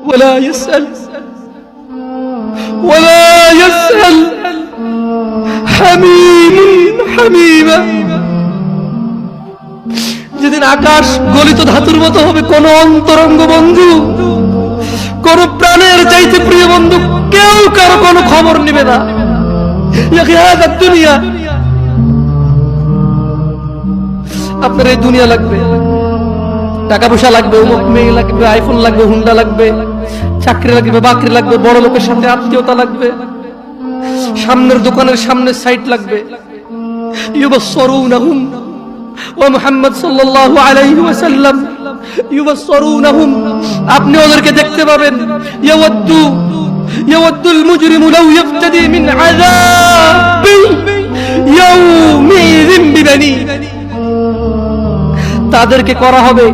ওয়ালা ইয়াসআল হামীমুন হামীমা। যেদিন আকাশ গলিত ধাতুর মতো হবে, কোন অন্তরঙ্গ বন্ধু, কোন প্রাণের চাইতে প্রিয় বন্ধু কেউ কারো কোনো খবর নেবে না। দুনিয়া, আপনার এই দুনিয়া লাগবে, টাকা পয়সা লাগবে, অমুক মেয়ে লাগবে, আইফোন লাগবে, হুন্ডা লাগবে, চাকরি লাগবে, বাকরি লাগবে, বড় লোকের সাথে আত্মীয়তা লাগবে, সামনের দোকানের সামনে সাইট লাগবে। ইউবাসসিরুনাহুম ওয়া মুহাম্মদ সাল্লাল্লাহু আলাইহি ওয়াসাল্লাম ইউবাসসিরুনাহুম, আপনি ওদেরকে দেখতে পাবেন। ইয়াওয়াদ্দুল মুজরিমু লাউ ইফতাদি মিন আযাবি ইয়াউমিযিন বিবানি। তাদেরকে করা হবে,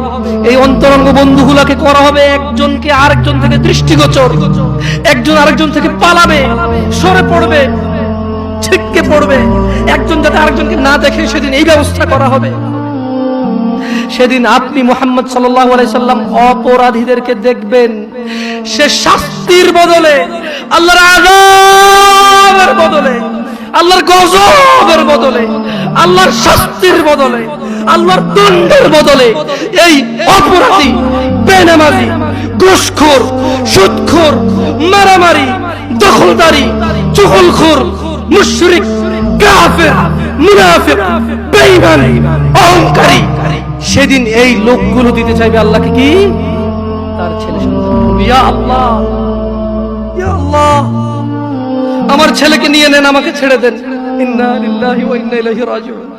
এই অন্তরঙ্গ বন্ধুগুলাকে করা হবে একজনকে আরেকজন থেকে দৃষ্টিগোচর, একজন আরেকজন থেকে পালাবে, সরে পড়বে, ছিটকে পড়বে, একজন যাতে আরেকজনকে না দেখে সেদিন এই ব্যবস্থা করা হবে। সেদিন আপনি মুহাম্মদ সাল্লাল্লাহু আলাইহি সাল্লাম অপরাধীদেরকে দেখবেন, সে শাস্তির বদলে, আল্লাহর আযাবের বদলে, আল্লাহর গজবের বদলে, আল্লাহর শাস্তির বদলে, আল্লাহর দণ্ডের বদলে এই অপরাধী, বেনামাজি, ঘুষখোর, সুদখোর, মারামারি, দখলদারি, চুগলখোর, মুশরিক, কাফের, মুনাফিক, বেঈমান, অহংকারী, সেদিন এই লোকগুলো দিতে চাইবে আল্লাহকে কি? তার ছেলে সন্তান। ইয়া আল্লাহ, ইয়া আল্লাহ, আমার ছেলেকে নিয়ে নেন, আমাকে ছেড়ে দেন। ইন্না লিল্লাহি ওয়া ইন্না ইলাইহি রাজিউন।